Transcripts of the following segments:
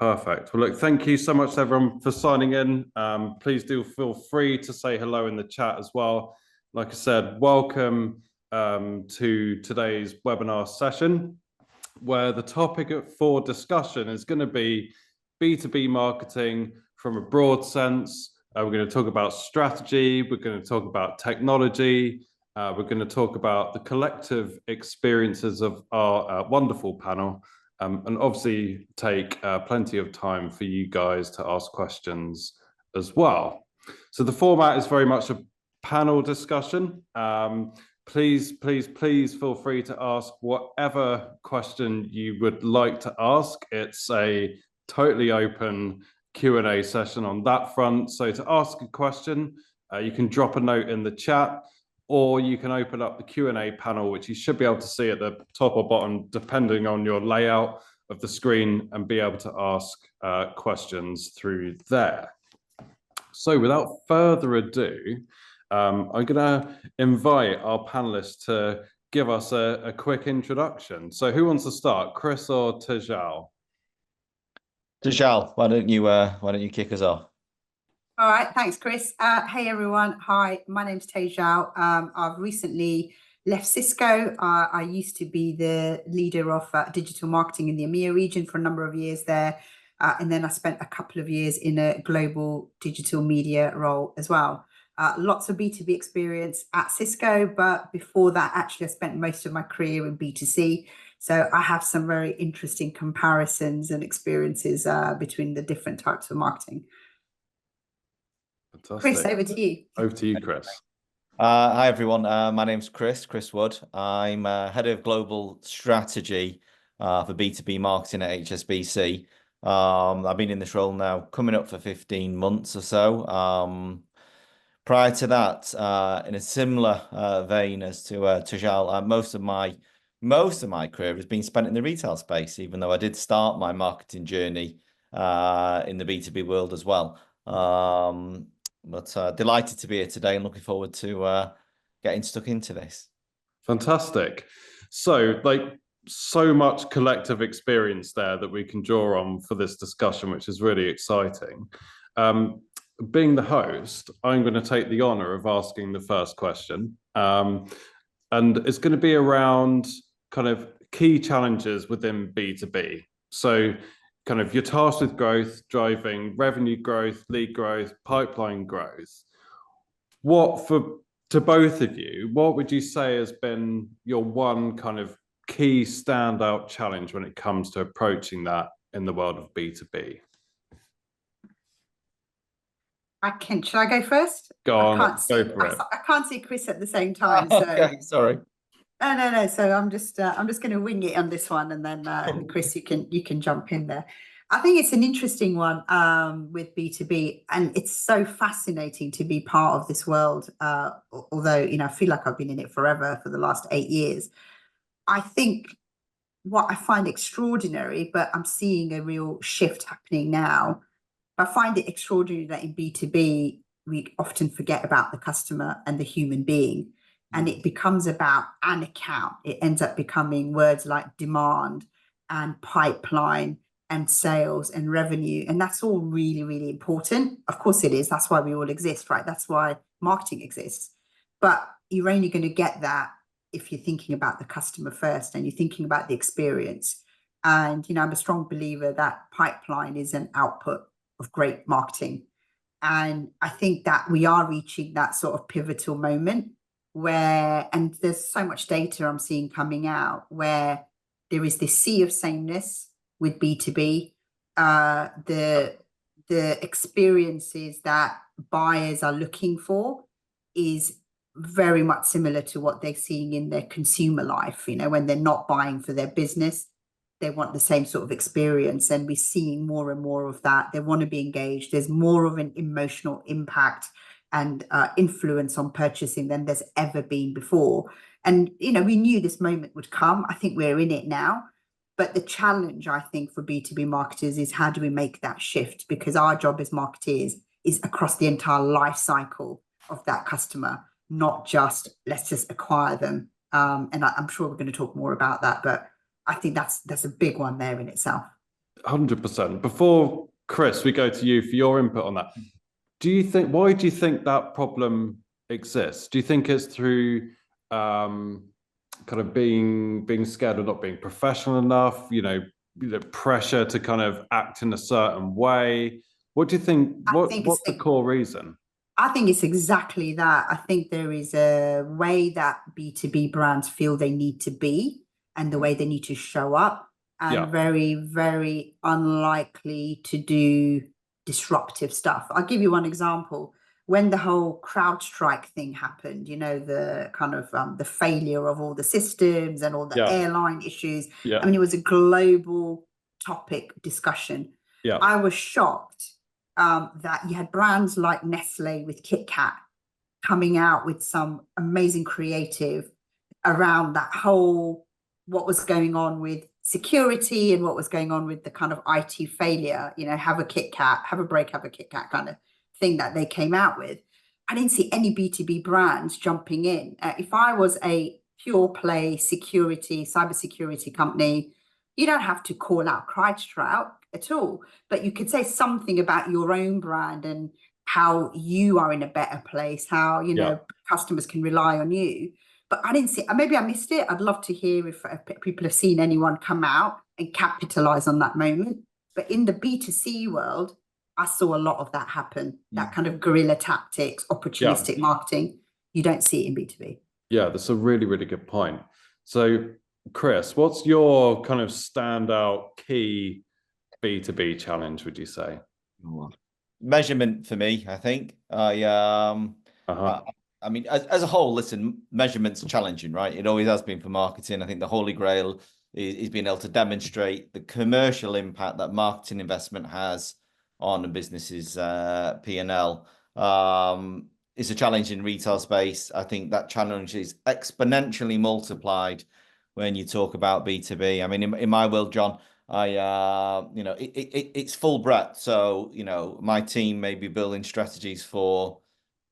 Perfect. Well, look, thank you so much, everyone, for signing in. Please do feel free to say hello in the chat as well. Like I said, welcome to today's webinar session, where the topic for discussion is going to be B2B marketing from a broad sense. We're going to talk about strategy. We're going to talk about technology. We're going to talk about the collective experiences of our wonderful panel. And obviously take plenty of time for you guys to ask questions as well. So the format is very much a panel discussion. Please feel free to ask whatever question you would like to ask. It's a totally open Q&A session on that front. So to ask a question, you can drop a note in the chat, or you can open up the Q&A panel, which you should be able to see at the top or bottom, depending on your layout of the screen, and be able to ask questions through there. So without further ado, I'm going to invite our panelists to give us a quick introduction. So who wants to start, Chris or Tejal? Tejal, why don't you kick us off? All right, thanks, Chris. Hey, everyone. Hi, my name's Tejal. I've recently left Cisco. I used to be the leader of digital marketing in the EMEA region for a number of years there. And then I spent a couple of years in a global digital media role as well. Lots of B2B experience at Cisco, but before that, actually, I spent most of my career in B2C. So I have some very interesting comparisons and experiences between the different types of marketing. Fantastic. Chris, over to you. Over to you, Chris. Hi, everyone. My name's Chris Wood. I'm head of global strategy for B2B marketing at HSBC. I've been in this role now coming up for 15 months or so. Prior to that, in a similar vein as to Tejal, most of my career has been spent in the retail space, even though I did start my marketing journey in the B2B world as well. But delighted to be here today and looking forward to getting stuck into this. Fantastic. So, so much collective experience there that we can draw on for this discussion, which is really exciting. Being the host, I'm going to take the honor of asking the first question. And it's going to be around kind of key challenges within B2B. So, kind of you're tasked with growth, driving revenue growth, lead growth, pipeline growth. To both of you, what would you say has been your one kind of key standout challenge when it comes to approaching that in the world of B2B? Should I go first? Go on, go for it. I can't see Chris at the same time. Okay, sorry. No. So I'm just going to wing it on this one, and then Chris, you can jump in there. I think it's an interesting one with B2B, and it's so fascinating to be part of this world. Although I feel like I've been in it forever for the last 8 years. I think what I find extraordinary, but I'm seeing a real shift happening now. I find it extraordinary that in B2B we often forget about the customer and the human being. And it becomes about an account. It ends up becoming words like demand and pipeline and sales and revenue. And that's all really, really important. Of course it is. That's why we all exist, right? That's why marketing exists. But you're only going to get that if you're thinking about the customer first and you're thinking about the experience. And, I'm a strong believer that pipeline is an output of great marketing. And I think that we are reaching that sort of pivotal moment where, and there's so much data I'm seeing coming out, where there is this sea of sameness with B2B. The experiences that buyers are looking for is very much similar to what they're seeing in their consumer life. When they're not buying for their business, they want the same sort of experience, and we're seeing more and more of that. They want to be engaged. There's more of an emotional impact and influence on purchasing than there's ever been before. And, we knew this moment would come. I think we're in it now. But the challenge, I think, for B2B marketers is how do we make that shift? Because our job as marketers is across the entire life cycle of that customer, not just let's just acquire them. And I'm sure we're going to talk more about that, but I think that's a big one there in itself. 100%. Before Chris, we go to you for your input on that. Why do you think that problem exists? Do you think it's through kind of being scared of not being professional enough, pressure to kind of act in a certain way? What do you think? What's the core reason? I think it's exactly that. I think there is a way that B2B brands feel they need to be and the way they need to show up, and very, very unlikely to do disruptive stuff. I'll give you one example. When the whole CrowdStrike thing happened, the kind of the failure of all the systems and all the airline issues. I mean, it was a global topic discussion. I was shocked that you had brands like Nestle with Kit Kat coming out with some amazing creative around that whole, what was going on with security and what was going on with the kind of IT failure, have a Kit Kat, have a break, have a Kit Kat kind of thing that they came out with. I didn't see any B2B brands jumping in. If I was a pure play cybersecurity company, you don't have to call out CrowdStrike at all, but you could say something about your own brand and how you are in a better place, how customers can rely on you. But I didn't see, maybe I missed it. I'd love to hear if people have seen anyone come out and capitalize on that moment. But in the B2C world, I saw a lot of that happen, that kind of guerrilla tactics, opportunistic marketing. You don't see it in B2B. Yeah, that's a really, really good point. So, Chris, what's your kind of standout key B2B challenge, would you say? Measurement for me, I think. I mean, as a whole, listen, measurement's challenging, right? It always has been for marketing. I think the holy grail is being able to demonstrate the commercial impact that marketing investment has on a business's P&L. It's a challenge in retail space. I think that challenge is exponentially multiplied when you talk about B2B. I mean, in my world, John, it's full breadth. So, my team may be building strategies for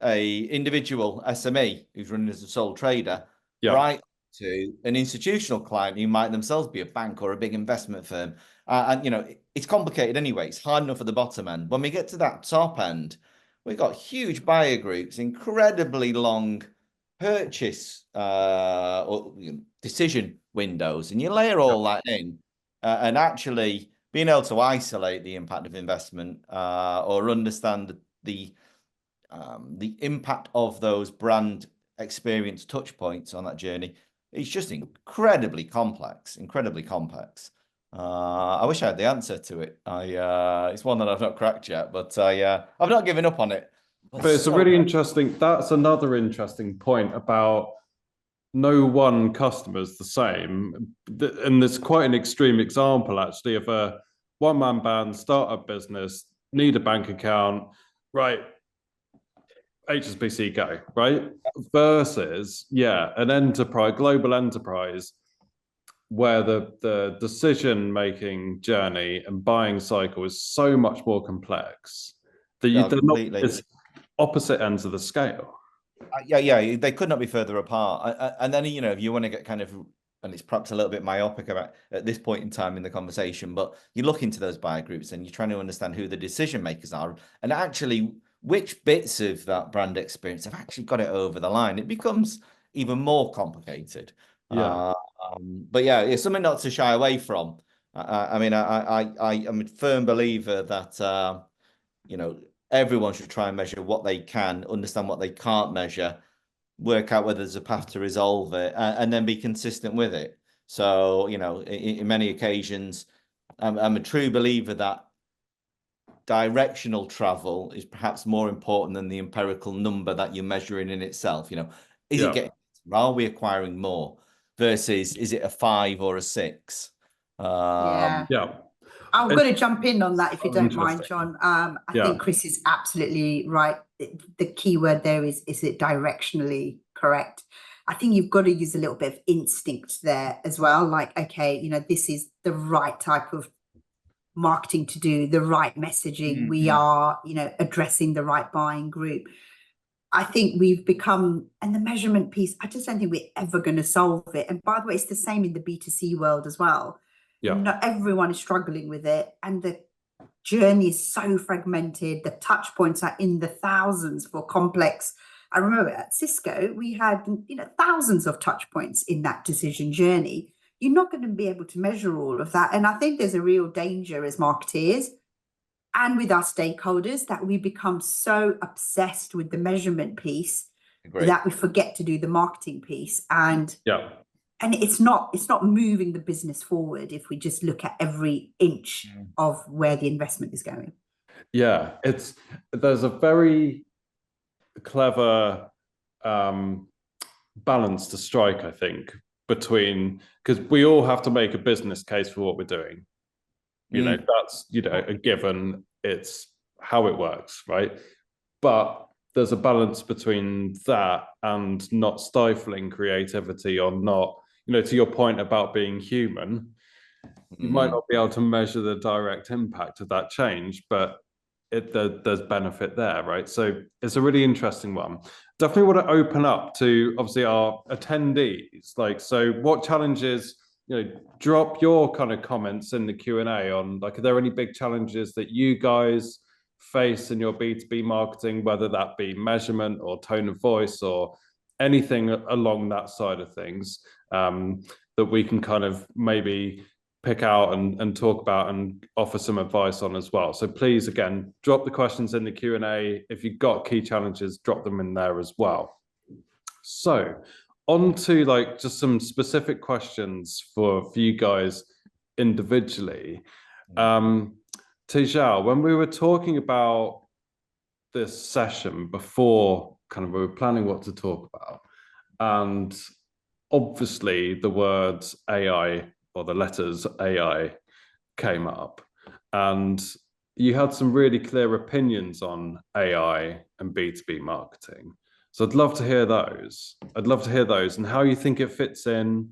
a individual SME who's running as a sole trader, right to an institutional client who might themselves be a bank or a big investment firm. And it's complicated anyway. It's hard enough at the bottom end. When we get to that top end, we've got huge buyer groups, incredibly long purchase or decision windows, and you layer all that in, and actually being able to isolate the impact of investment or understand the impact of those brand experience touch points on that journey, it's just incredibly complex. I wish I had the answer to it. It's one that I've not cracked yet, but I've not given up on it. But it's a really interesting, that's another interesting point about no one customer is the same. And there's quite an extreme example actually of a one-man band, startup business, need a bank account, right? HSBC go, right? Versus, an global enterprise where the decision-making journey and buying cycle is so much more complex that it's opposite ends of the scale. They could not be further apart. And then, if you want to get kind of, and it's perhaps a little bit myopic about at this point in time in the conversation, but you look into those buyer groups and you're trying to understand who the decision makers are and actually which bits of that brand experience have actually got it over the line. It becomes even more complicated. But it's something not to shy away from. I mean, I'm a firm believer that, everyone should try and measure what they can, understand what they can't measure, work out whether there's a path to resolve it, and then be consistent with it. So, in many occasions, I'm a true believer that directional travel is perhaps more important than the empirical number that you're measuring in itself. Is it getting, are we acquiring more versus is it a 5 or a 6? I'm going to jump in on that if you don't mind, John. I think Chris is absolutely right. The key word there is it directionally correct? I think you've got to use a little bit of instinct there as well. Like, okay, this is the right type of marketing to do, the right messaging. We are, addressing the right buying group. I think we've become, and the measurement piece, I just don't think we're ever going to solve it. And by the way, it's the same in the B2C world as well. Yeah. Not everyone is struggling with it, and the journey is so fragmented. The touch points are in the thousands for complex. I remember at Cisco, we had, thousands of touch points in that decision journey. You're not going to be able to measure all of that. And I think there's a real danger as marketeers and with our stakeholders that we become so obsessed with the measurement piece that we forget to do the marketing piece. And it's not moving the business forward if we just look at every inch of where the investment is going. Yeah, there's a very clever balance to strike, I think, between, because we all have to make a business case for what we're doing. That's a given. It's how it works, right? But there's a balance between that and not stifling creativity, or not, to your point about being human. You might not be able to measure the direct impact of that change, but there's benefit there, right? So it's a really interesting one. Definitely want to open up to obviously our attendees. So what challenges, drop your kind of comments in the Q&A on, are there any big challenges that you guys face in your B2B marketing, whether that be measurement or tone of voice or anything along that side of things, that we can kind of maybe pick out and talk about and offer some advice on as well. So please, again, drop the questions in the Q&A. If you've got key challenges, drop them in there as well. So on to just some specific questions for you guys individually. Tejal, when we were talking about this session before, kind of we were planning what to talk about, and obviously the words AI, or the letters AI, came up, and you had some really clear opinions on AI and B2B marketing. So I'd love to hear those. And how you think it fits in,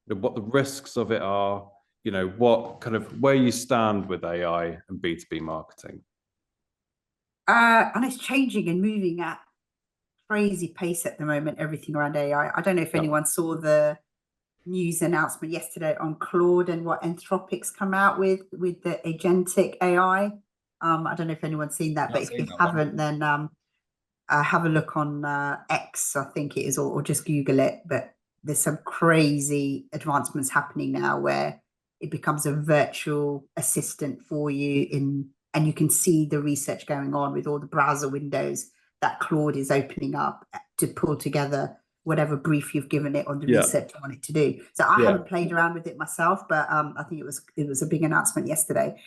what the risks of it are, what kind of, where you stand with AI and B2B marketing. And it's changing and moving at crazy pace at the moment, everything around AI. I don't know if anyone saw the news announcement yesterday on Claude and what Anthropic's come out with the agentic AI. I don't know if anyone's seen that, but if you haven't, then have a look on X, I think it is, or just Google it. But there's some crazy advancements happening now where it becomes a virtual assistant for you and you can see the research going on with all the browser windows that Claude is opening up to pull together whatever brief you've given it on the research you want it to do. So I haven't played around with it myself, but I think it was a big announcement yesterday.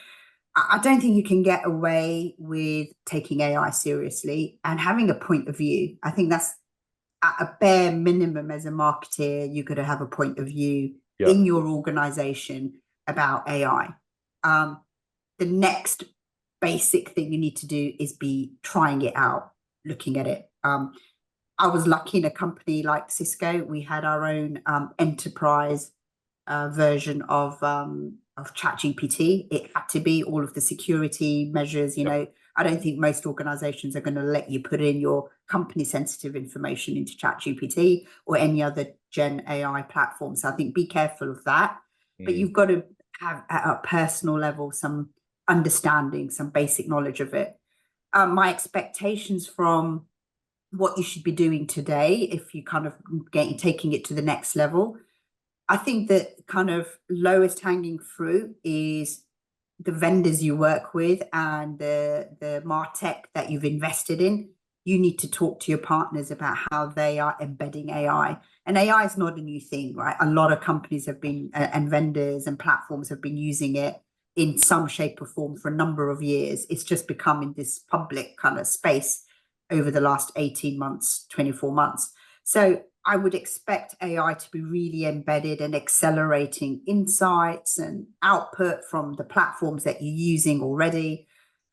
I don't think you can get away with taking AI seriously and having a point of view. I think that's at a bare minimum. As a marketer, you've got to have a point of view in your organization about AI. The next basic thing you need to do is be trying it out, looking at it. I was lucky in a company like Cisco. We had our own enterprise version of ChatGPT. It had to be all of the security measures. I don't think most organizations are going to let you put in your company sensitive information into ChatGPT or any other Gen AI platform. So I think be careful of that. But you've got to have at a personal level some understanding, some basic knowledge of it. My expectations from what you should be doing today, if you kind of taking it to the next level, I think that kind of lowest hanging fruit is the vendors you work with and the MarTech that you've invested in. You need to talk to your partners about how they are embedding AI. And AI is not a new thing, right? A lot of companies have been, and vendors and platforms have been using it in some shape or form for a number of years. It's just becoming this public kind of space over the last 18 months, 24 months. So I would expect AI to be really embedded and accelerating insights and output from the platforms that you're using already.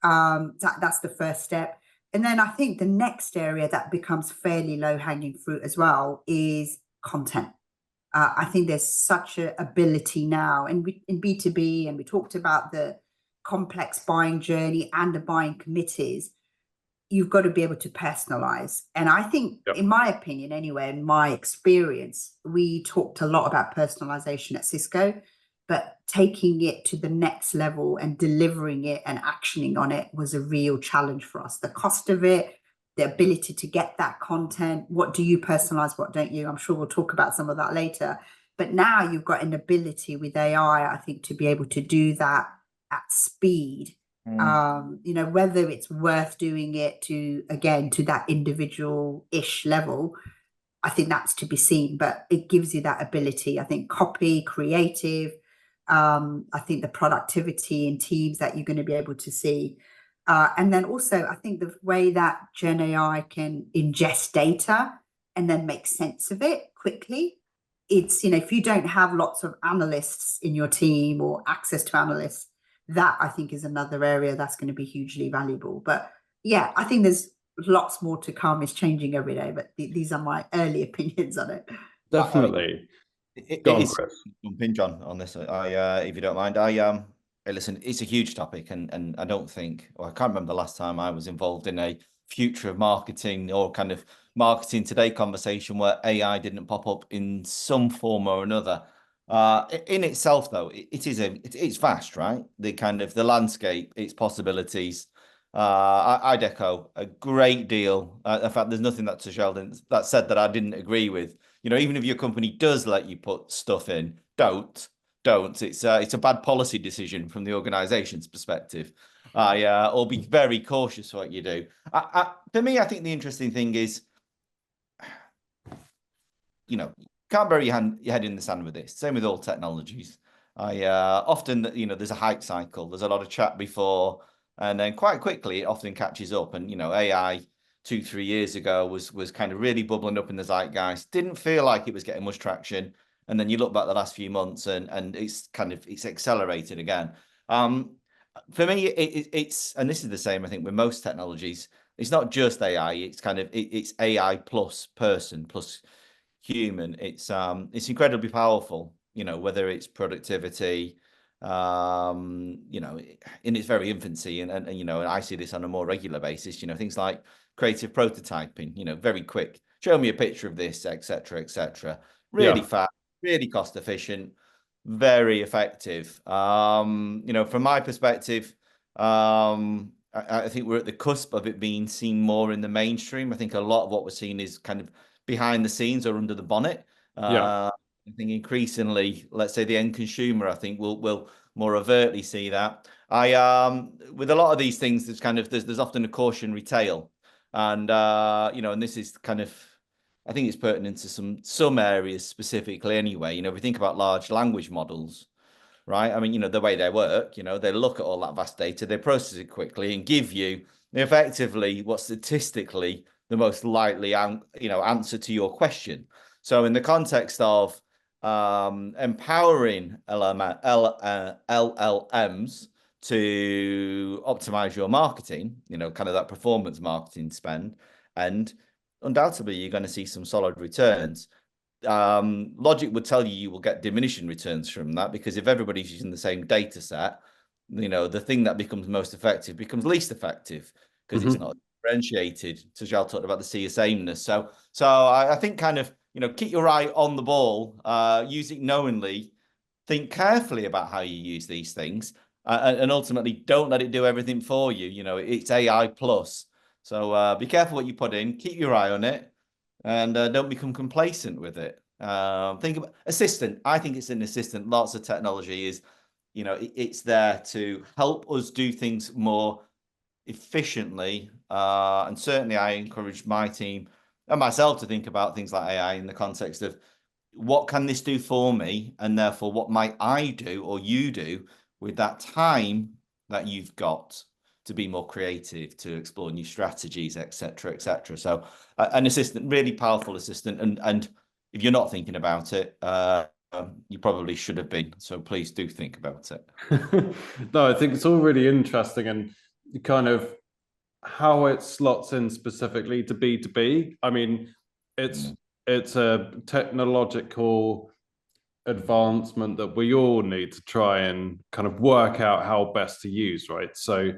That's the first step. And then I think the next area that becomes fairly low-hanging fruit as well is content. I think there's such an ability now in B2B, and we talked about the complex buying journey and the buying committees. You've got to be able to personalize. And I think, in my opinion anyway, in my experience, we talked a lot about personalization at Cisco. but taking it to the next level and delivering it and actioning on it was a real challenge for us. The cost of it, the ability to get that content, what do you personalize, what don't you? I'm sure we'll talk about some of that later. But now you've got an ability with AI, I think, to be able to do that at speed. You know, whether it's worth doing it to, again, to that individual-ish level, I think that's to be seen, but it gives you that ability. I think copy, creative, I think the productivity in teams that you're going to be able to see. And then also, I think the way that Gen AI can ingest data and then make sense of it quickly. It's, you know, if you don't have lots of analysts in your team or access to analysts, that I think is another area that's going to be hugely valuable. But yeah, I think there's lots more to come. It's changing every day, but these are my early opinions on it. Definitely. Go on, Chris. Jump in, John, on this. If you don't mind, hey, listen, it's a huge topic, and I don't think, or I can't remember the last time I was involved in a future of marketing or kind of marketing today conversation where AI didn't pop up in some form or another. In itself, though, it's vast, right? The landscape, its possibilities. I'd echo a great deal. In fact, there's nothing that Sheldon that said that I didn't agree with. You know, even if your company does let you put stuff in, don't. It's a bad policy decision from the organization's perspective. Or be very cautious what you do. For me, I think the interesting thing is, you know, can't bury your head in the sand with this. Same with all technologies. Often, you know, there's a hype cycle. There's a lot of chat before, and then quite quickly it often catches up. And you know, AI 2-3 years ago was kind of really bubbling up in the zeitgeist. Didn't feel like it was getting much traction. And then you look back the last few months, and it's accelerated again. For me, it's and this is the same, I think, with most technologies. It's not just AI. It's AI plus person plus human. It's incredibly powerful, you know, whether it's productivity, you know, in its very infancy, and you know, I see this on a more regular basis, you know, things like creative prototyping, you know, very quick, show me a picture of this, etc. Really fast, really cost efficient, very effective. You know, from my perspective, I think we're at the cusp of it being seen more in the mainstream. I think a lot of what we're seeing is kind of behind the scenes or under the bonnet. I think increasingly, let's say the end consumer, I think will more overtly see that. With a lot of these things, there's often a cautionary tale, and you know, and this is kind of, I think it's pertinent to some areas specifically anyway. You know, if we think about large language models, right? I mean, you know, the way they work, you know, they look at all that vast data, they process it quickly and give you effectively what statistically the most likely answer to your question. So in the context of empowering LLMs to optimize your marketing, you know, kind of that performance marketing spend, and undoubtedly you're going to see some solid returns. Logic would tell you will get diminishing returns from that, because if everybody's using the same data set, you know, the thing that becomes most effective becomes least effective because it's not differentiated. So Jal talked about the sea of sameness. So I think kind of, you know, keep your eye on the ball, use it knowingly, think carefully about how you use these things, and ultimately don't let it do everything for you. You know, it's AI plus. So be careful what you put in, keep your eye on it, and don't become complacent with it. Think about assistant. I think it's an assistant. Lots of technology is, you know, it's there to help us do things more efficiently. And certainly I encourage my team and myself to think about things like AI in the context of what can this do for me? And therefore, what might I do or you do with that time that you've got to be more creative, to explore new strategies, etc. So an assistant, really powerful assistant. And if you're not thinking about it, you probably should have been. So please do think about it. No, I think it's all really interesting, and kind of how it slots in specifically to B2B. I mean, it's a technological advancement that we all need to try and kind of work out how best to use, right? So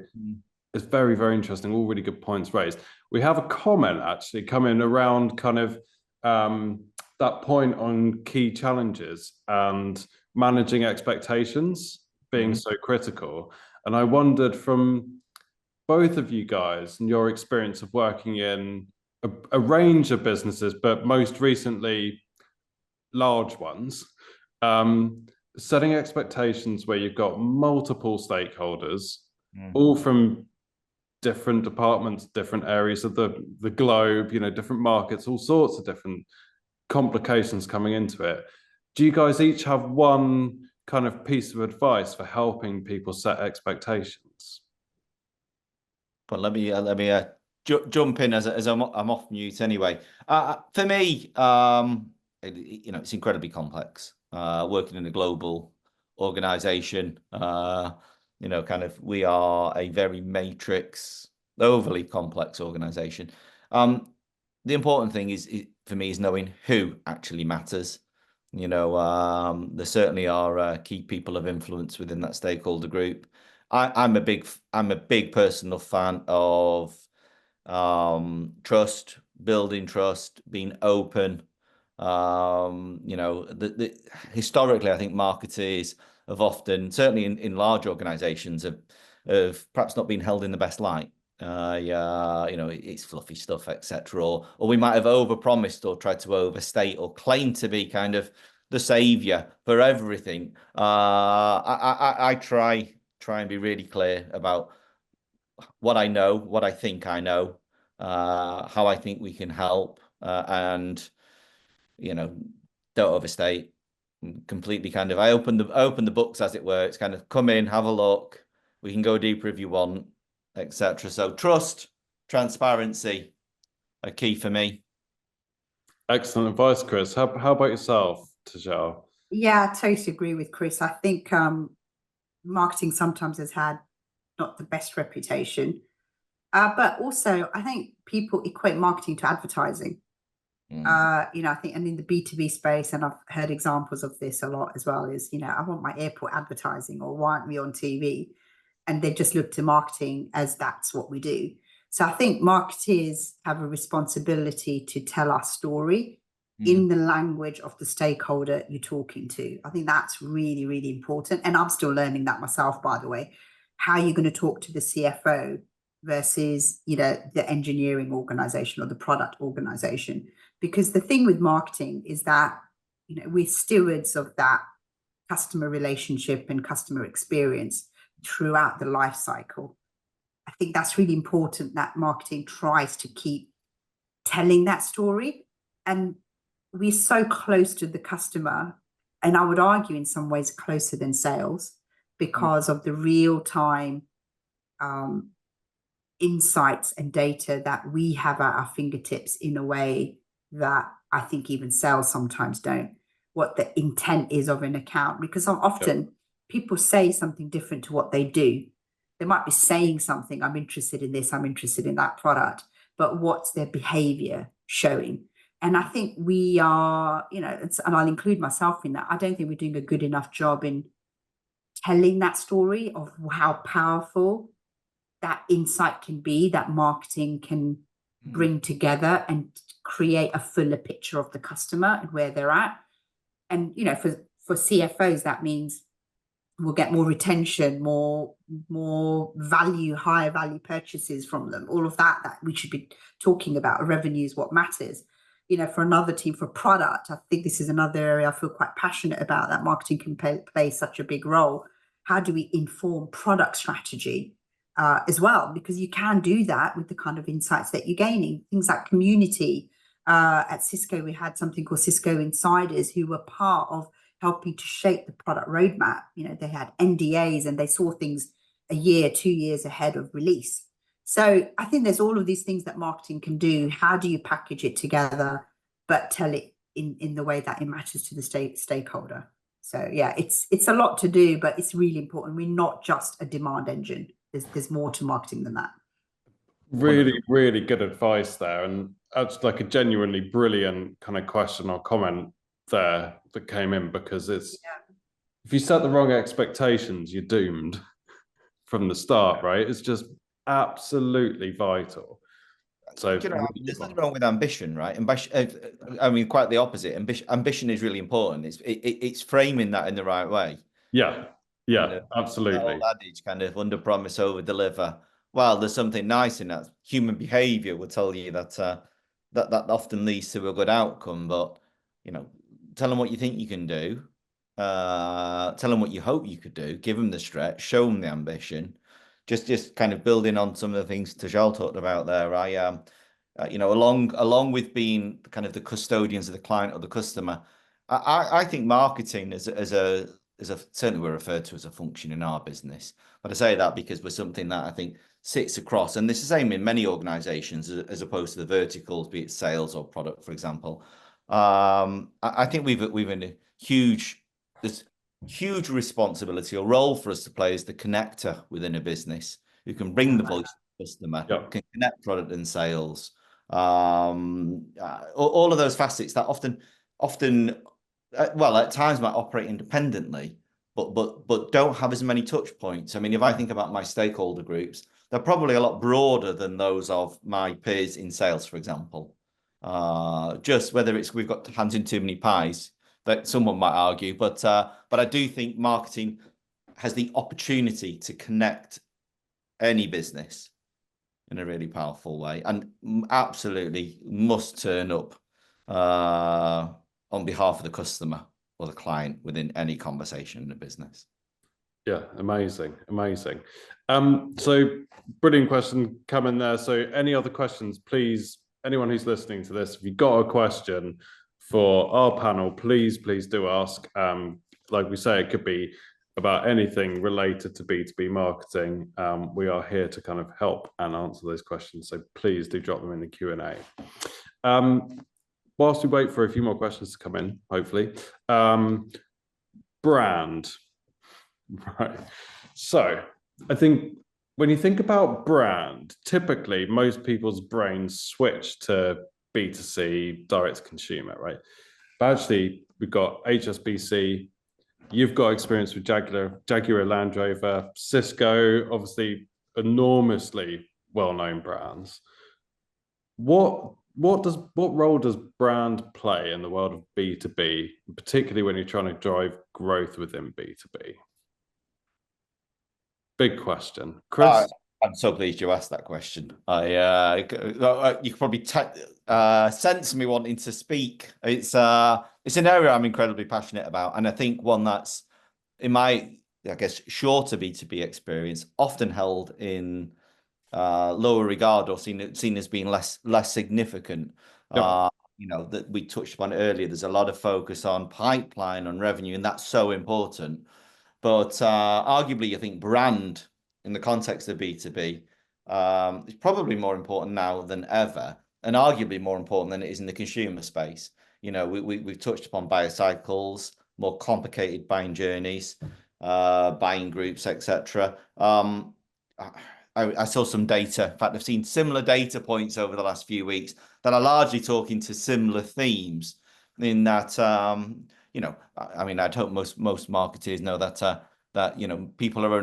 it's very, very interesting. All really good points raised. We have a comment actually coming around kind of that point on key challenges, and managing expectations being so critical. And I wondered, from both of you guys and your experience of working in a range of businesses, but most recently large ones, setting expectations where you've got multiple stakeholders, all from different departments, different areas of the globe, you know, different markets, all sorts of different complications coming into it. Do you guys each have one kind of piece of advice for helping people set expectations? But let me jump in as I'm off mute anyway. For me, you know, it's incredibly complex. Working in a global organization, you know, kind of, we are a very matrix, overly complex organization. The important thing is for me is knowing who actually matters. You know, there certainly are key people of influence within that stakeholder group. I'm a big personal fan of trust, building trust, being open. You know, historically, I think marketers have often, certainly in large organizations, have perhaps not been held in the best light. Yeah, you know, it's fluffy stuff, etc. Or we might have overpromised or tried to overstate or claim to be kind of the savior for everything. I try and be really clear about what I know, what I think I know, how I think we can help, and, you know, don't overstate. Completely kind of, I open the books, as it were. It's kind of, come in, have a look. We can go deeper if you want, etc. So trust, transparency are key for me. Excellent advice, Chris. How about yourself, Tejal? Yeah, I totally agree with Chris. I think marketing sometimes has had not the best reputation, but also I think people equate marketing to advertising. You know, I think, and in the B2B space, and I've heard examples of this a lot as well, is, you know, I want my airport advertising, or why aren't we on TV? And they just look to marketing as that's what we do. So I think marketers have a responsibility to tell our story in the language of the stakeholder you're talking to. I think that's really, really important. And I'm still learning that myself, by the way. How you're going to talk to the CFO versus, you know, the engineering organization or the product organization. Because the thing with marketing is that, you know, we're stewards of that customer relationship and customer experience throughout the life cycle. I think that's really important, that marketing tries to keep telling that story. And we're so close to the customer, and I would argue in some ways closer than sales, because of the real-time insights and data that we have at our fingertips in a way that I think even sales sometimes don't. What the intent is of an account, because often people say something different to what they do. They might be saying something, I'm interested in this, I'm interested in that product, but what's their behavior showing? And I think we are, you know, and I'll include myself in that, I don't think we're doing a good enough job in telling that story of how powerful that insight can be, that marketing can bring together and create a fuller picture of the customer and where they're at. And, you know, for CFOs, that means we'll get more retention, more value, higher value purchases from them. All of that we should be talking about. Revenue is what matters. You know, for another team, for product, I think this is another area I feel quite passionate about, that marketing can play such a big role. How do we inform product strategy as well? Because you can do that with the kind of insights that you're gaining. Things like community. At Cisco, we had something called Cisco Insiders, who were part of helping to shape the product roadmap. You know, they had NDAs and they saw things a year, 2 years ahead of release. So I think there's all of these things that marketing can do. How do you package it together, but tell it in the way that it matters to the stakeholder? So yeah, it's a lot to do, but it's really important. We're not just a demand engine. There's more to marketing than that. Really, really good advice there. And that's like a genuinely brilliant kind of question or comment there that came in, because it's, if you set the wrong expectations, you're doomed from the start, right? It's just absolutely vital. So You know, really there's good nothing one. wrong with ambition, right? I mean, quite the opposite. Ambition is really important. It's framing that in the right way. Yeah, Kind yeah, of that old absolutely. adage, kind of under promise, over deliver. Well, there's something nice in that. Human behavior will tell you that that often leads to a good outcome. But you know, tell them what you think you can do. Tell them what you hope you could do. Give them the stretch. Show them the ambition. Just kind of building on some of the things Tajal talked about there. You know, along with being kind of the custodians of the client or the customer, I think marketing as a certainly we're referred to as a function in our business. But I say that because we're something that I think sits across, and this is the same in many organizations as opposed to the verticals, be it sales or product, for example. I think we've in a there's huge responsibility or role for us to play as the connector within a business who can bring the voice of the customer, Yeah. can connect product and sales. All of those facets that often well, at times might operate independently, but don't have as many touch points. I mean, if I think about my stakeholder groups, they're probably a lot broader than those of my peers in sales, for example. Just whether it's we've got hands in too many pies, that someone might argue, but I do think marketing has the opportunity to connect any business in a really powerful way, and absolutely must turn up on behalf of the customer or the client within any conversation in a business. Yeah, amazing, amazing. So brilliant question coming there. So any other questions, please, anyone who's listening to this, if you've got a question for our panel, please do ask. Like we say, it could be about anything related to B2B marketing. We are here to kind of help and answer those questions. So please do drop them in the Q&A. Whilst we wait for a few more questions to come in, hopefully, brand. Right. So I think when you think about brand, typically most people's brains switch to B2C, direct to consumer, right? But actually, we've got HSBC, you've got experience with Jaguar Land Rover, Cisco, obviously enormously well-known brands. What role does brand play in the world of B2B, particularly when you're trying to drive growth within B2B? Big question. Chris? I'm so pleased you asked that question. You could probably sense me wanting to speak. It's an area I'm incredibly passionate about, and I think one that's in my, I guess, shorter B2B experience, often held in lower regard or seen as being less significant. Yep. You know, that we touched upon earlier. There's a lot of focus on pipeline, on revenue, and that's so important. But arguably, I think brand in the context of B2B is probably more important now than ever, and arguably more important than it is in the consumer space. You know, we've touched upon buyer cycles, more complicated buying journeys, buying groups, etc. I saw some data. In fact, I've seen similar data points over the last few weeks that are largely talking to similar themes in that, you know, I mean, I'd hope most marketers know that you know, people are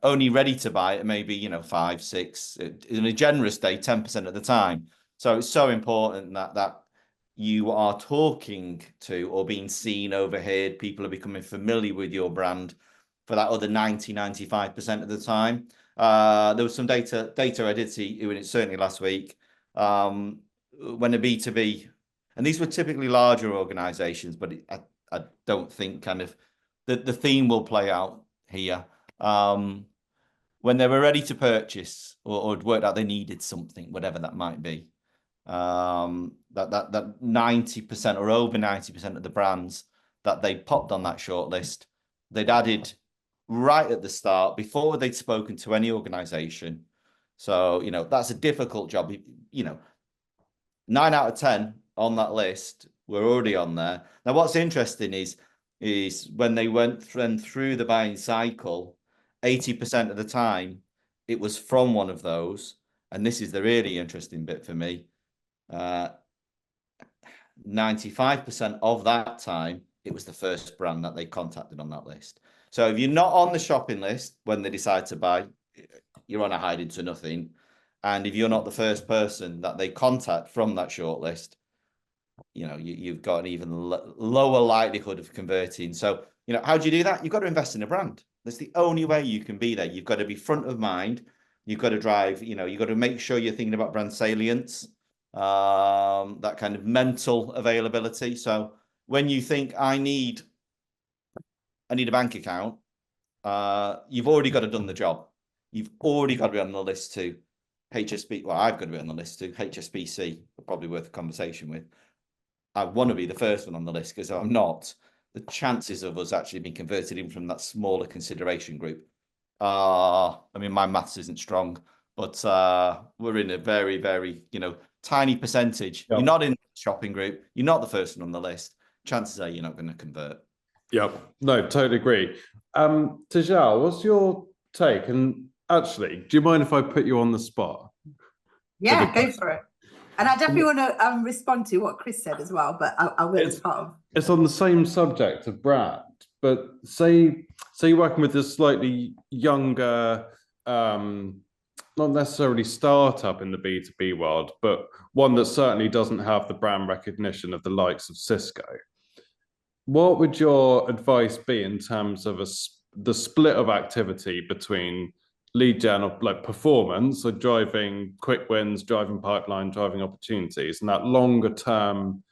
only ready to buy at maybe, you know, 5, 6, in a generous day, 10% of the time. So it's so important that you are talking to or being seen, overheard. People are becoming familiar with your brand for that other 95% of the time. There was some data I did see, certainly last week, when a B2B, and these were typically larger organizations, but I don't think kind of the theme will play out here. When they were ready to purchase or had worked out they needed something, whatever that might be, that 90% or over 90% of the brands that they popped on that shortlist, they'd added right at the start before they'd spoken to any organization. So, you know, that's a difficult job. You know, 9 out of 10 on that list were already on there. Now, what's interesting is when they went through the buying cycle, 80% of the time, it was from one of those. And this is the really interesting bit for me. 95% of that time, it was the first brand that they contacted on that list. So if you're not on the shopping list when they decide to buy, you're on a hide into nothing. And if you're not the first person that they contact from that shortlist, you know, you've got an even lower likelihood of converting. So, you know, how do you do that? You've got to invest in a brand. That's the only way you can be there. You've got to be front of mind. You've got to drive, you know, you've got to make sure you're thinking about brand salience, that kind of mental availability. So when you think I need a bank account, you've already got to done the job. You've already got to be on the list to HSB. Well, I've got to be on the list to HSBC, probably worth a conversation with. I want to be the first one on the list, because if I'm not, the chances of us actually being converted in from that smaller consideration group I mean, my maths isn't strong, but we're in a very, very, you know, tiny percentage. Yep. You're not in the shopping group. You're not the first one on the list. Chances are you're not going to convert. Yep. No, totally agree. Tejal, what's your take? And actually, do you mind if I put you on the spot? Yeah, go for it. And I definitely want to respond to what Chris said as well, but I will as part of. It's on the same subject of brand, but say you're working with a slightly younger, not necessarily startup in the B2B world, but one that certainly doesn't have the brand recognition of the likes of Cisco. What would your advice be in terms of the split of activity between lead gen, or like performance, or driving quick wins, driving pipeline, driving opportunities, and that longer term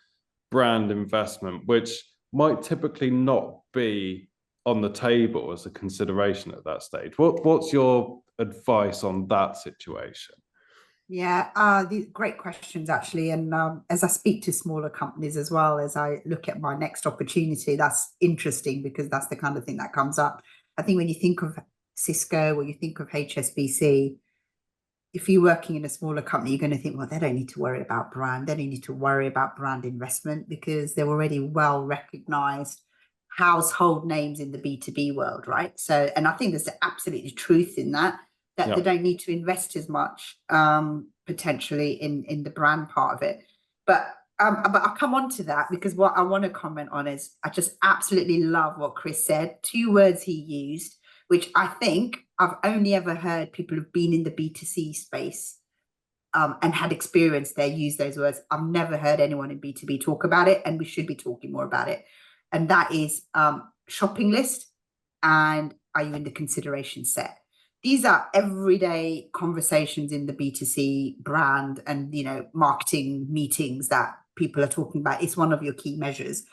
brand investment, which might typically not be on the table as a consideration at that stage? What's your advice on that situation? Yeah, these great questions actually. And as I speak to smaller companies as well, as I look at my next opportunity, that's interesting because that's the kind of thing that comes up. I think when you think of Cisco or you think of HSBC, if you're working in a smaller company, you're going to think, well, they don't need to worry about brand. They don't need to worry about brand investment because they're already well recognized household names in the B2B world, right? So, and I think there's absolutely truth in that they don't need to invest as much potentially in the brand part of it. But I'll come on to that because what I want to comment on is I just absolutely love what Chris said. 2 words he used, which I think I've only ever heard people who've been in the B2C space and had experience there use those words. I've never heard anyone in B2B talk about it, and we should be talking more about it. And that is shopping list and are you in the consideration set? These are everyday conversations in the B2C brand and, you know, marketing meetings that people are talking about. It's one of your key measures.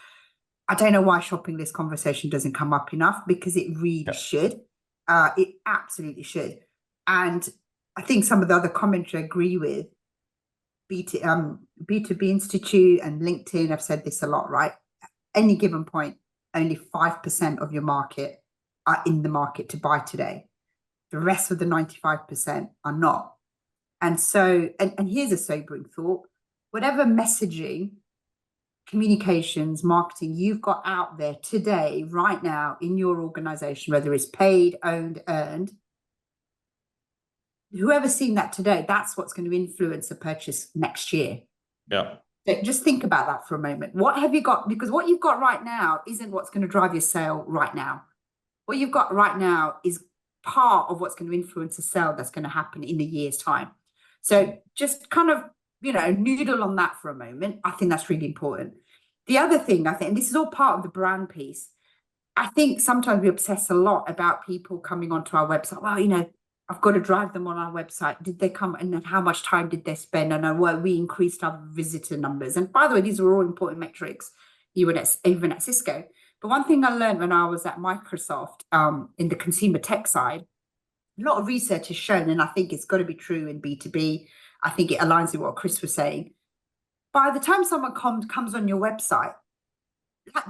I don't know why shopping list conversation doesn't come up enough, because it really should. It absolutely should. And I think some of the other commentary I agree with. B2B Institute and LinkedIn have said this a lot, right? At any given point, only 5% of your market are in the market to buy today. The rest of the 95% are not. And so, and here's a sobering thought. Whatever messaging, communications, marketing you've got out there today, right now in your organization, whether it's paid, owned, earned, whoever's seen that today, that's what's going to influence the purchase next year. Yeah. So just think about that for a moment. What have you got? Because what you've got right now isn't what's going to drive your sale right now. What you've got right now is part of what's going to influence the sale that's going to happen in a year's time. So just kind of, you know, noodle on that for a moment. I think that's really important. The other thing I think, and this is all part of the brand piece, I think sometimes we obsess a lot about people coming onto our website. Well, you know, I've got to drive them on our website. Did they come, and then how much time did they spend? And we increased our visitor numbers. And by the way, these are all important metrics, even at Cisco. But one thing I learned when I was at Microsoft in the consumer tech side, a lot of research has shown, and I think it's got to be true in B2B. I think it aligns with what Chris was saying. By the time someone comes on your website,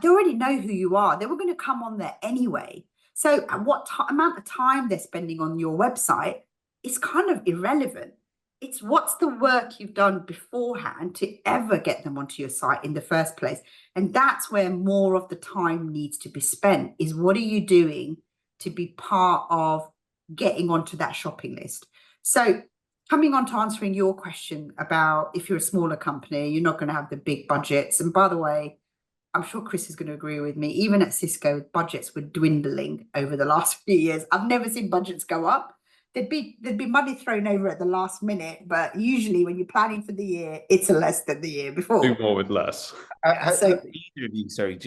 they already know who you are. They were going to come on there anyway. So what amount of time they're spending on your website is kind of irrelevant. It's what's the work you've done beforehand to ever get them onto your site in the first place. And that's where more of the time needs to be spent, is what are you doing to be part of getting onto that shopping list? So coming on to answering your question about if you're a smaller company, you're not going to have the big budgets. And by the way, I'm sure Chris is going to agree with me. Even at Cisco, budgets were dwindling over the last few years. I've never seen budgets go up. there'd be money thrown over at the last minute, but usually when you're planning for the year, it's less than the year before. Do more with less. So Have either of you, sorry,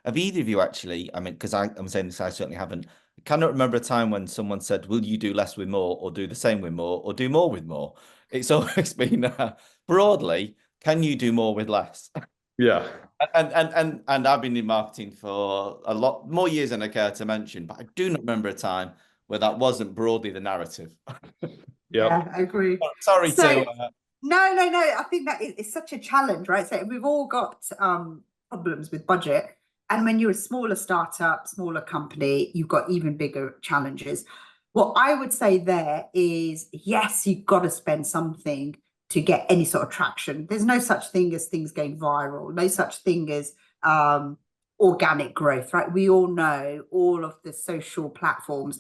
have either of you actually, I mean, because I'm saying this, I certainly haven't, I cannot remember a time when someone said, will you do less with more, or do the same with more, or do more with more? It's always been broadly, can you do more with less? Yeah. And I've been in marketing for a lot more years than I care to mention, but I do not remember a time where that wasn't broadly the narrative. yeah, I agree. Sorry So, to. No. I think that it's such a challenge, right? So we've all got problems with budget. And when you're a smaller startup, smaller company, you've got even bigger challenges. What I would say there is, yes, you've got to spend something to get any sort of traction. There's no such thing as things going viral, no such thing as organic growth, right? We all know all of the social platforms,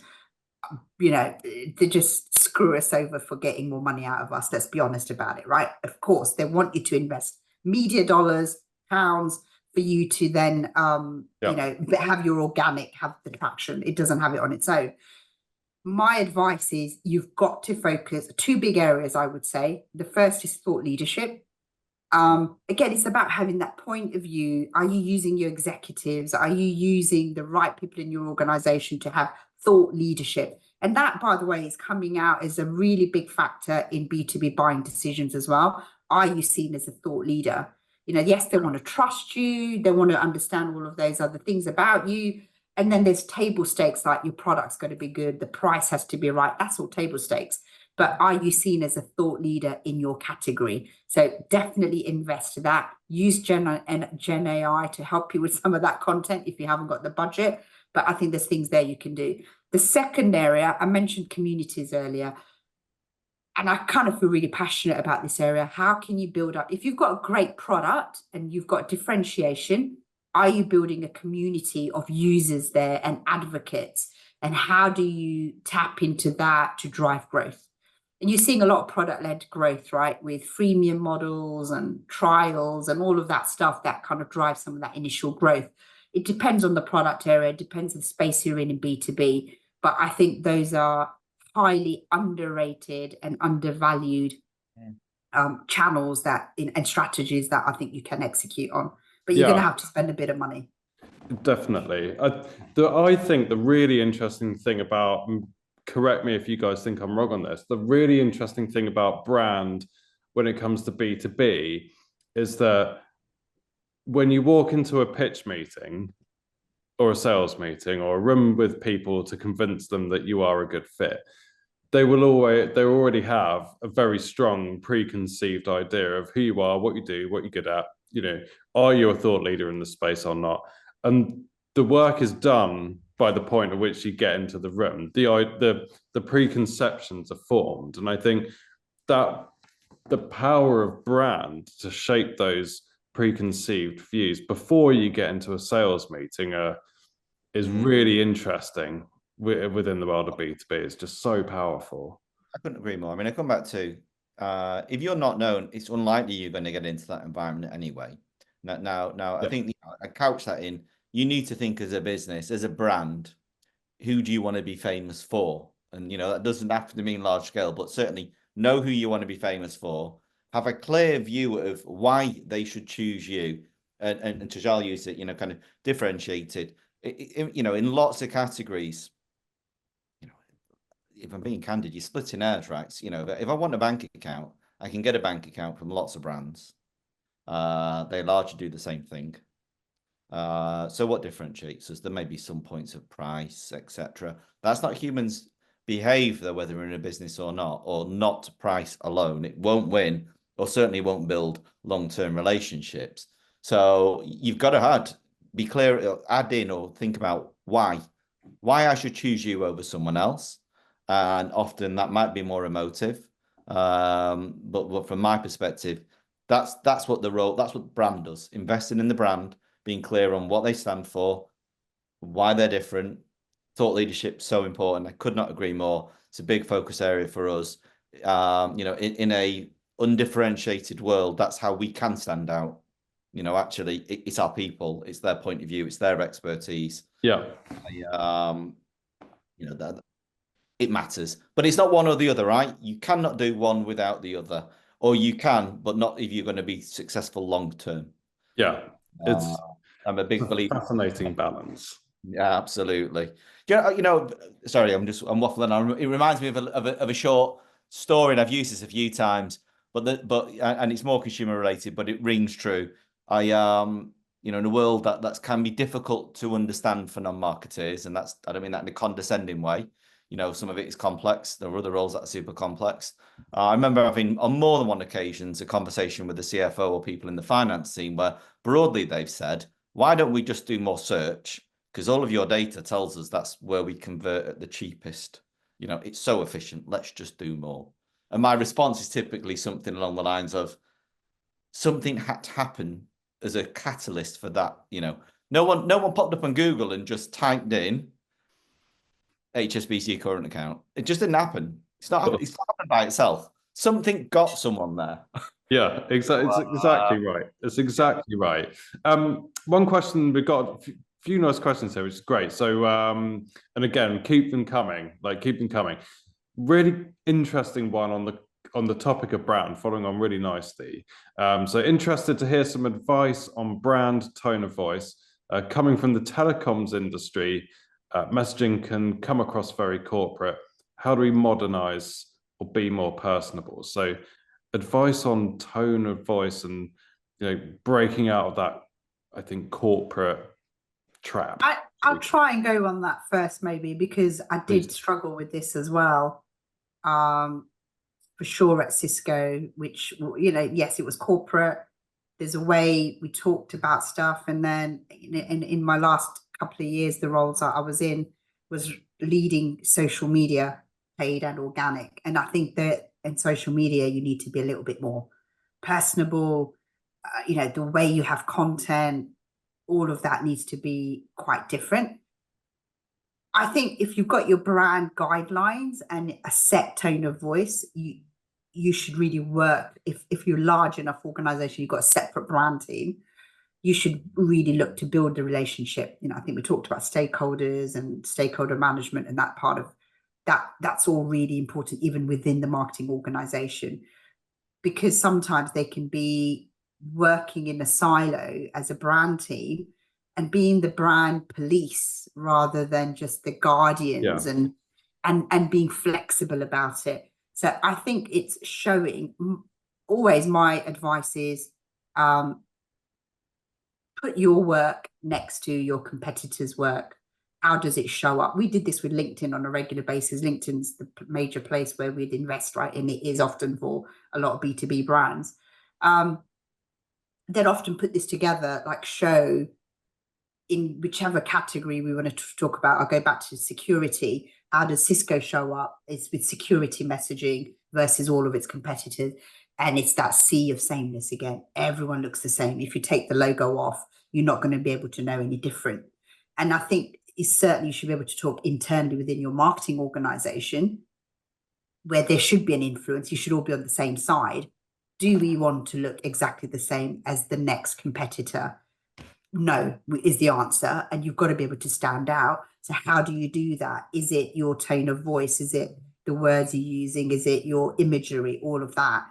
they just screw us over for getting more money out of us. Let's be honest about it, right? Of course, they want you to invest media dollars, pounds, for you to then, have your organic, have the traction. It doesn't have it on its own. My advice is you've got to focus two big areas, I would say. The first is thought leadership. Again, it's about having that point of view. Are you using your executives? Are you using the right people in your organization to have thought leadership? And that, by the way, is coming out as a really big factor in B2B buying decisions as well. Are you seen as a thought leader? Yes, they want to trust you. They want to understand all of those other things about you. And then there's table stakes, like your product's got to be good. The price has to be right. That's all table stakes. But are you seen as a thought leader in your category? So definitely invest in that. Use Gen AI to help you with some of that content if you haven't got the budget. But I think there's things there you can do. The second area, I mentioned communities earlier, and I kind of feel really passionate about this area. How can you build up? If you've got a great product and you've got differentiation, are you building a community of users there and advocates? And how do you tap into that to drive growth? And you're seeing a lot of product-led growth, right? With freemium models and trials and all of that stuff that kind of drives some of that initial growth. It depends on the product area, it depends on the space you're in B2B. But I think those are highly underrated and undervalued channels and strategies that I think you can execute on. But you're going to have to spend a bit of money. Definitely. I think the really interesting thing about, correct me if you guys think I'm wrong on this, the really interesting thing about brand when it comes to B2B is that when you walk into a pitch meeting or a sales meeting or a room with people to convince them that you are a good fit, they already have a very strong preconceived idea of who you are, what you do, what you're good at. Are you a thought leader in the space or not? And the work is done by the point at which you get into the room. The preconceptions are formed, and I think that the power of brand to shape those preconceived views before you get into a sales meeting is really interesting within the world of B2B. It's just so powerful. I couldn't agree more. I mean, I come back to if you're not known, it's unlikely you're going to get into that environment anyway. Now, I think I couch that in. You need to think as a business, as a brand, who do you want to be famous for? And that doesn't have to mean large scale, but certainly know who you want to be famous for. Have a clear view of why they should choose you, and Tajal used it, kind of differentiated. In lots of categories. If I'm being candid, you're splitting hairs, right? If I want a bank account, I can get a bank account from lots of brands. They largely do the same thing. So what differentiates us? There may be some points of price, etc. That's not humans behave, though, whether we're in a business or not price alone. It won't win, or certainly won't build long-term relationships. So you've got to be clear, add in or think about why I should choose you over someone else. And often that might be more emotive. But from my perspective, that's what that's what brand does. Investing in the brand, being clear on what they stand for, why they're different. Thought leadership so important. I could not agree more. It's a big focus area for us. In a undifferentiated world, that's how we can stand out. Actually, it's our people, it's their point of view, it's their expertise. Yeah. it matters. But it's not one or the other, right? You cannot do one without the other, or you can, but not if you're going to be successful long term. Yeah, it's I'm a big a believer. fascinating balance. Yeah, absolutely. Sorry, I'm waffling on. It reminds me of a short story, and I've used this a few times, and it's more consumer related, but it rings true. In a world that can be difficult to understand for non-marketers, and I don't mean that in a condescending way. Some of it is complex. There are other roles that are super complex. I remember having on more than one occasions a conversation with the CFO or people in the finance team where broadly they've said, why don't we just do more search? Because all of your data tells us that's where we convert at the cheapest. It's so efficient. Let's just do more. And my response is typically something along the lines of something had to happen as a catalyst for that. No one popped up on Google and just typed in HSBC current account. It just didn't happen. It's not happened by itself. Something got someone there. Yeah, exactly. It's exactly right. It's exactly right. One question, we've got a few nice questions here, which is great. So, and again, keep them coming. Keep them coming. Really interesting one on the topic of brand, following on really nicely. So interested to hear some advice on brand, tone of voice. Coming from the telecoms industry, messaging can come across very corporate. How do we modernize or be more personable? So advice on tone of voice and breaking out of that, I think, corporate trap. I'll try and go on that first, maybe, because I did struggle with this as well. For sure at Cisco, which, yes, it was corporate. There's a way we talked about stuff. And then in my last couple of years, the roles that I was in was leading social media, paid and organic. And I think that in social media, you need to be a little bit more personable. The way you have content, all of that needs to be quite different. I think if you've got your brand guidelines and a set tone of voice, you should really work. If you're a large enough organization, you've got a separate brand team, you should really look to build the relationship. I think we talked about stakeholders and stakeholder management, and that part of that's all really important, even within the marketing organization, because sometimes they can be working in a silo as a brand team and being the brand police rather than just the guardians, and being flexible about it. So I think it's showing. Always my advice is put your work next to your competitors' work. How does it show up? We did this with LinkedIn on a regular basis. LinkedIn's the major place where we'd invest, right? And it is often for a lot of B2B brands. They'd often put this together, show in whichever category we want to talk about. I'll go back to security. How does Cisco show up? It's with security messaging versus all of its competitors. And it's that sea of sameness again. Everyone looks the same. If you take the logo off, you're not going to be able to know any different. And I think certainly you should be able to talk internally within your marketing organization, where there should be an influence. You should all be on the same side. Do we want to look exactly the same as the next competitor? No, is the answer. And you've got to be able to stand out. So how do you do that? Is it your tone of voice? Is it the words you're using? Is it your imagery? All of that.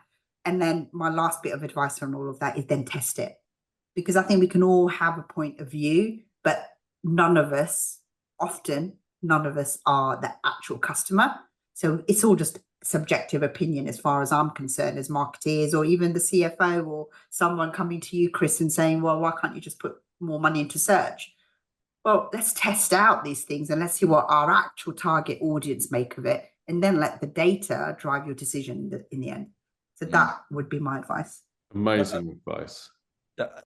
And then my last bit of advice on all of that is then test it. Because I think we can all have a point of view, but none of us are the actual customer. So it's all just subjective opinion as far as I'm concerned, as marketeers, or even the CFO or someone coming to you, Chris, and saying, well, why can't you just put more money into search? Well, let's test out these things and let's see what our actual target audience make of it, and then let the data drive your decision in the end. So that would be my advice. Amazing advice.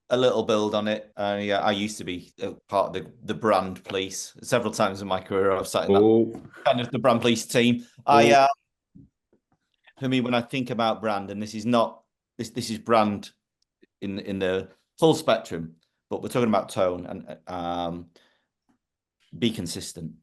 A little build on it. I used to be part of the brand police several times in my career. I've sat in that kind of the brand police team. For me, when I think about brand, and this is brand in the full spectrum, but we're talking about tone and be consistent.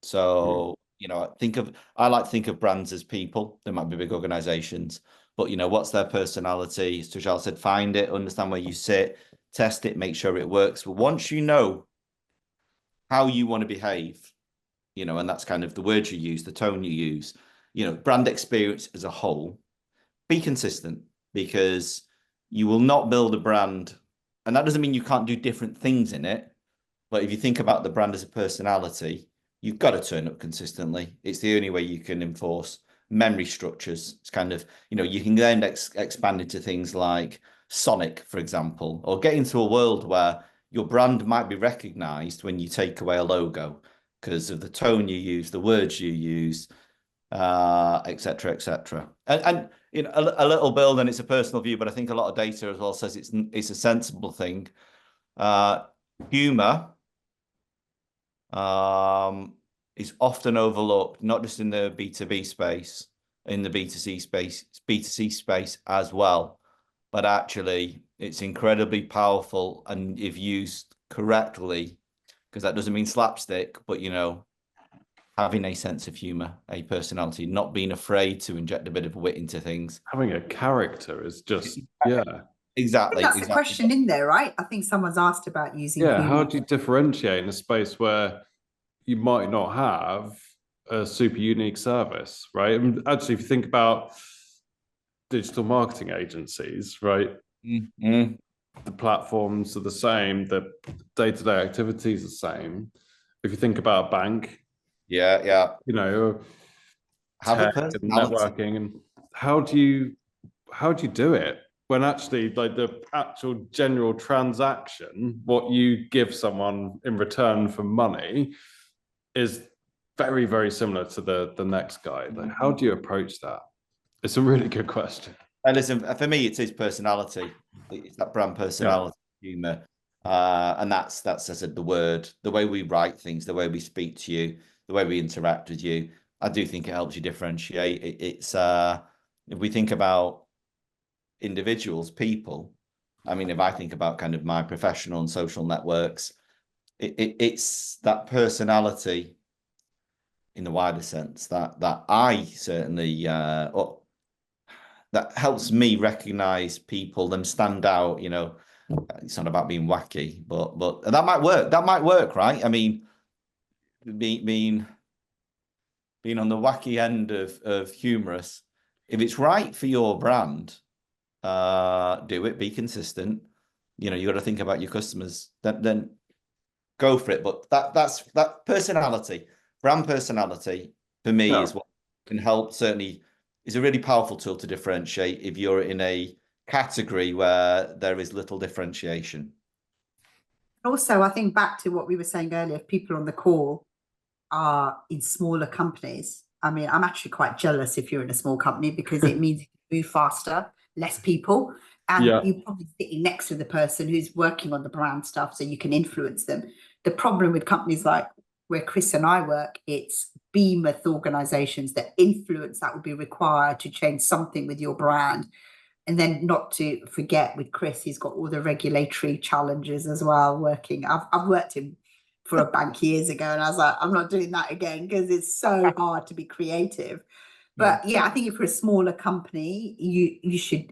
So I like to think of brands as people. They might be big organizations, but what's their personality? As Tushar said, find it, understand where you sit, test it, make sure it works. But once you know how you want to behave, you know, and that's kind of the words you use, the tone you use, you know, brand experience as a whole. Be consistent, because you will not build a brand, and that doesn't mean you can't do different things in it. But if you think about the brand as a personality, you've got to turn up consistently. It's the only way you can enforce memory structures. It's kind of, you know, you can then expand into things like Sonic, for example, or get into a world where your brand might be recognized when you take away a logo because of the tone you use, the words you use, et cetera, et cetera. And you know, a little build, and it's a personal view, but I think a lot of data as well says it's a sensible thing. Humor is often overlooked, not just in the B2B space, in the B2C space as well. But actually, it's incredibly powerful, and if used correctly, because that doesn't mean slapstick, but, you know, having a sense of humor, a personality, not being afraid to inject a bit of wit into things. Having a character is just, yeah. Exactly. That's the question in there, right? I think someone's asked about using Yeah, humor. how do you differentiate in a space where you might not have a super unique service, right? And actually, if you think about digital marketing agencies, right? Mm-hmm. The platforms are the same, the day-to-day activities are the same. If you think about a bank, Yeah. you know, Have a tech and personality. networking, and how do you do it when actually, like, the actual general transaction, what you give someone in return for money, is very, very similar to the next guy. Like, how do you approach that? It's a really good question. And listen, for me, it's his personality. It's that brand personality, humor. And that's, as I said, the word, the way we write things, the way we speak to you, the way we interact with you. I do think it helps you differentiate. It's if we think about individuals, people, I mean, if I think about kind of my professional and social networks, it's that personality in the wider sense that I certainly that helps me recognize people, them stand out. You know, it's not about being wacky, but that might work. That might work, right? I mean, being on the wacky end of humorous, if it's right for your brand, do it. Be consistent. You know, you got to think about your customers. Then go for it. But that personality, brand personality, for me is what can help. Certainly, is a really powerful tool to differentiate if you're in a category where there is little differentiation. Also, I think back to what we were saying earlier, if people on the call are in smaller companies, I mean, I'm actually quite jealous if you're in a small company, because it means you move faster, less people, and you're probably sitting next to the person who's working on the brand stuff, so you can influence them. The problem with companies like where Chris and I work, it's behemoth organizations, that influence that would be required to change something with your brand. And then, not to forget, with Chris, he's got all the regulatory challenges as well. Working, I've worked in for a bank years ago, and I was like, I'm not doing that again, because it's so hard to be creative. But yeah, I think if you're a smaller company, you should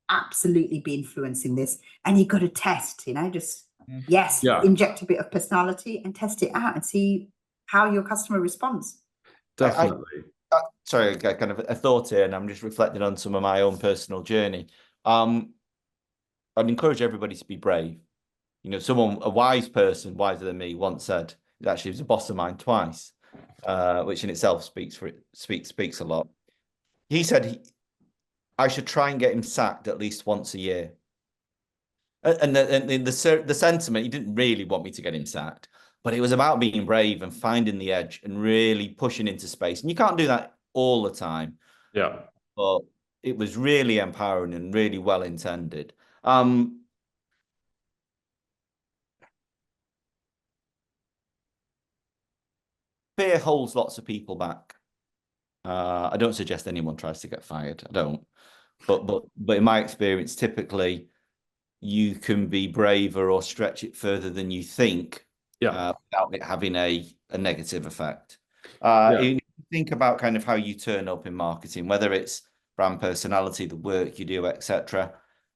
absolutely be influencing this, and you've got to test. You know, just inject a bit of personality and test it out and see how your customer responds. Definitely. Sorry, I got kind of a thought here, and I'm just reflecting on some of my own personal journey. I'd encourage everybody to be brave. You know, a wise person, wiser than me, once said, actually, he was a boss of mine twice, which in itself speaks a lot. He said I should try and get him sacked at least once a year. And the sentiment, he didn't really want me to get him sacked, but it was about being brave and finding the edge and really pushing into space. And you can't do that all the time. Yeah. But it was really empowering and really well intended. Fear holds lots of people back. I don't suggest anyone tries to get fired. I don't. But in my experience, typically you can be braver or stretch it further than you think, without it having a negative effect. If you think about kind of how you turn up in marketing, whether it's brand personality, the work you do, etc.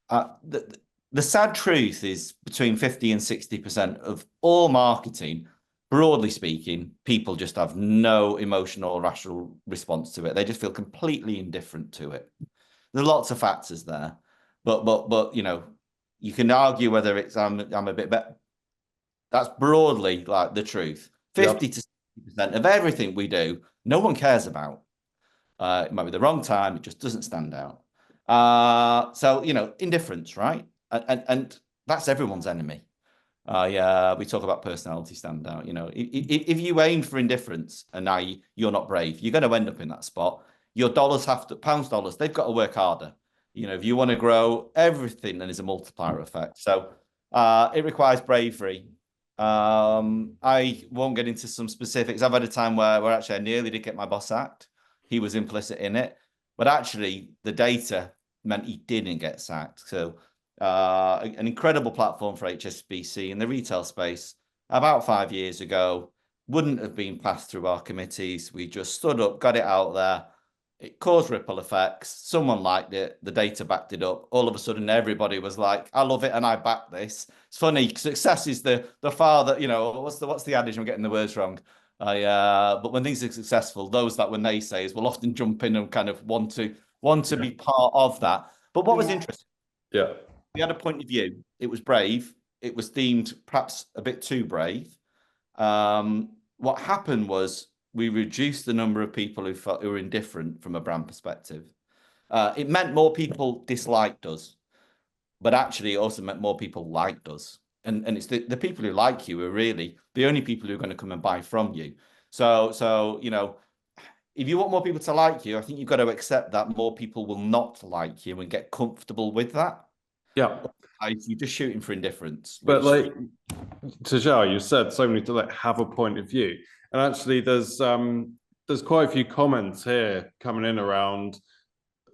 The sad truth is between 50 and 60% of all marketing broadly speaking, people just have no emotional or rational response to it. They just feel completely indifferent to it. There are lots of factors there, but you know, you can argue whether it's I'm a bit better. That's broadly like the truth. 50 to 60% of everything we do, no one cares about. It might be the wrong time. It just doesn't stand out. So, you know, indifference, right? And that's everyone's enemy. Yeah, we talk about personality standout. You know, if you aim for indifference and now you're not brave, you're going to end up in that spot. Your dollars pounds, dollars, they've got to work harder. You know, if you want to grow, everything then is a multiplier effect. So it requires bravery. I won't get into some specifics. I've had a time where actually I nearly did get my boss sacked. He was implicit in it, but actually the data meant he didn't get sacked. So an incredible platform for HSBC in the retail space about 5 years ago wouldn't have been passed through our committees. We just stood up, got it out there. It caused ripple effects. Someone liked it. The data backed it up. All of a sudden, everybody was like, I love it and I back this. It's funny. Success is the father, you know, what's the adage? I'm getting the words wrong. But when things are successful, those that were naysayers will often jump in and kind of want to be part of that. But what was interesting? Yeah. We had a point of view. It was brave. It was deemed perhaps a bit too brave. What happened was we reduced the number of people who were indifferent from a brand perspective. It meant more people disliked us, but actually it also meant more people liked us. And it's the people who like you are really the only people who are going to come and buy from you. So you know, if you want more people to like you, I think you've got to accept that more people will not like you and get comfortable with that. Yeah. You're just shooting for indifference. But like Tajal, you said so many to like have a point of view. And actually there's quite a few comments here coming in around,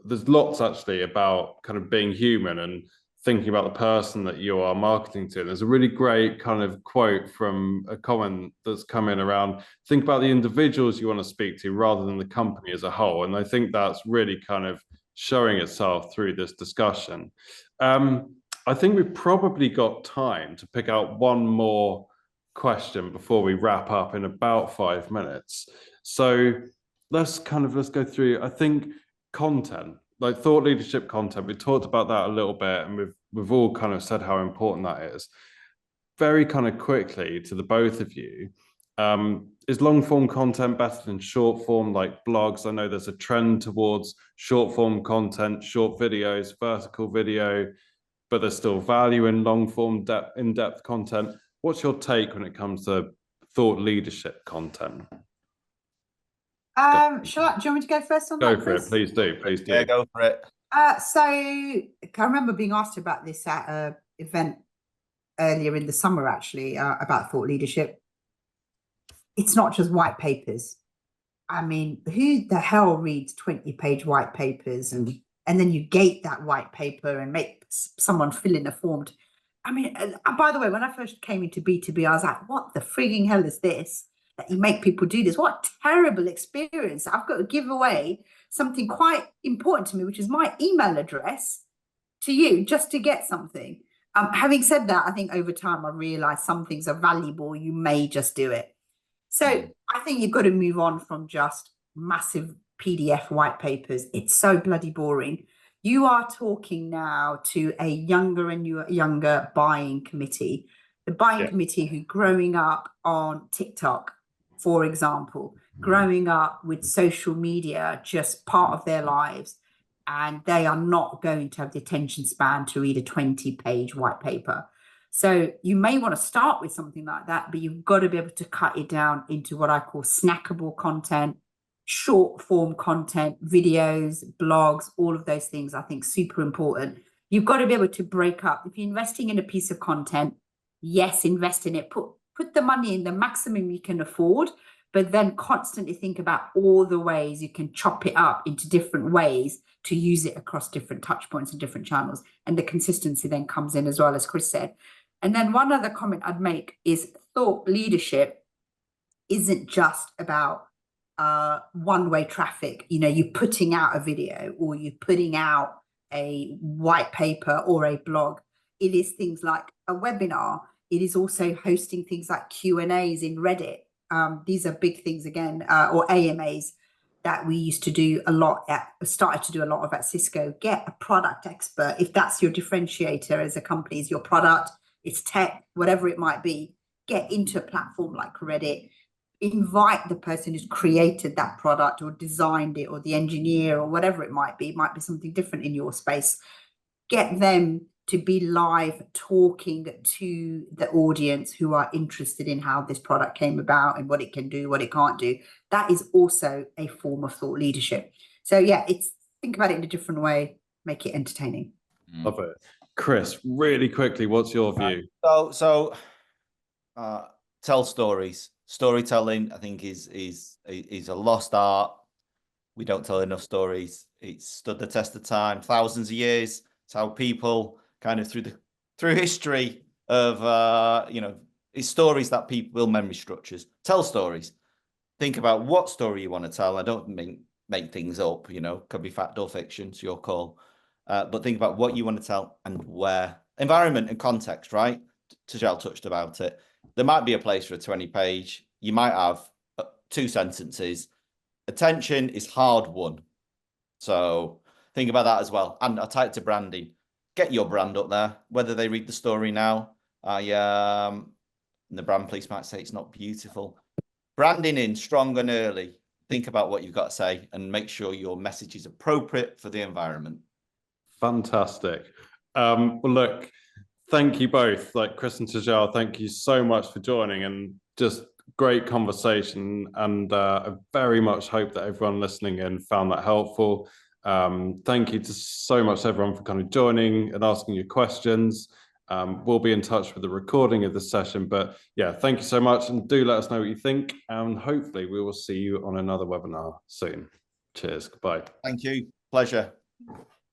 there's lots actually about kind of being human and thinking about the person that you are marketing to. And there's a really great kind of quote from a comment that's come in around, think about the individuals you want to speak to rather than the company as a whole. And I think that's really kind of showing itself through this discussion. I think we've probably got time to pick out one more question before we wrap up in about 5 minutes. So let's go through, I think, content, like thought leadership content. We talked about that a little bit and we've all kind of said how important that is. Very kind of quickly to the both of you, is long form content better than short form like blogs? I know there's a trend towards short form content, short videos, vertical video, but there's still value in long form in-depth content. What's your take when it comes to thought leadership content? Do you want me to go first on that, Go for it, please do. Yeah, go for it. So I remember being asked about this at an event earlier in the summer, actually, about thought leadership. It's not just white papers. I mean, who the hell reads 20-page white papers and then you gate that white paper and make someone fill in a form? I mean, by the way, when I first came into B2B, I was like, what the frigging hell is this? That you make people do this? What terrible experience. I've got to give away something quite important to me, which is my email address to you just to get something. Having said that, I think over time I realized some things are valuable. You may just do it. So I think you've got to move on from just massive PDF white papers. It's so bloody boring. You are talking now to a younger and younger buying committee, the buying committee who growing up on TikTok, for example, growing up with social media, just part of their lives. And they are not going to have the attention span to read a 20-page white paper. So you may want to start with something like that, but you've got to be able to cut it down into what I call snackable content, short form content, videos, blogs, all of those things. I think super important. You've got to be able to break up. If you're investing in a piece of content, yes, invest in it. Put the money in the maximum you can afford, but then constantly think about all the ways you can chop it up into different ways to use it across different touch points and different channels. And the consistency then comes in as well, as Chris said. And then one other comment I'd make is thought leadership isn't just about one-way traffic. You know, you're putting out a video or you're putting out a white paper or a blog. It is things like a webinar. It is also hosting things like Q&As in Reddit. These are big things again, or AMAs that we used to do a lot started to do a lot of at Cisco. Get a product expert. If that's your differentiator as a company, is your product, it's tech, whatever it might be, get into a platform like Reddit. Invite the person who's created that product or designed it, or the engineer, or whatever it might be. It might be something different in your space. Get them to be live talking to the audience who are interested in how this product came about and what it can do, what it can't do. That is also a form of thought leadership. So yeah, think about it in a different way, make it entertaining. Love it. Chris, really quickly, what's your view? Tell stories. Storytelling, I think, is a lost art. We don't tell enough stories. It's stood the test of time, thousands of years. It's how people kind of through history of it's stories that people build memory structures. Tell stories. Think about what story you want to tell. I don't mean make things up, could be fact or fiction, it's your call. But think about what you want to tell and where. Environment and context, right? Tajal touched about it. There might be a place for a 20-page. You might have 2 sentences. Attention is hard won. So think about that as well. And I tie it to branding. Get your brand up there, whether they read the story now. The brand police might say it's not beautiful. Branding in strong and early. Think about what you've got to say and make sure your message is appropriate for the environment. Fantastic. Well, look, thank you both, like Chris and Tajal, thank you so much for joining, and just great conversation. And I very much hope that everyone listening in found that helpful. Thank you to so much everyone for kind of joining and asking your questions. We'll be in touch with the recording of the session, but yeah, thank you so much, and do let us know what you think, and hopefully we will see you on another webinar soon. Cheers. Goodbye. Thank you. Pleasure.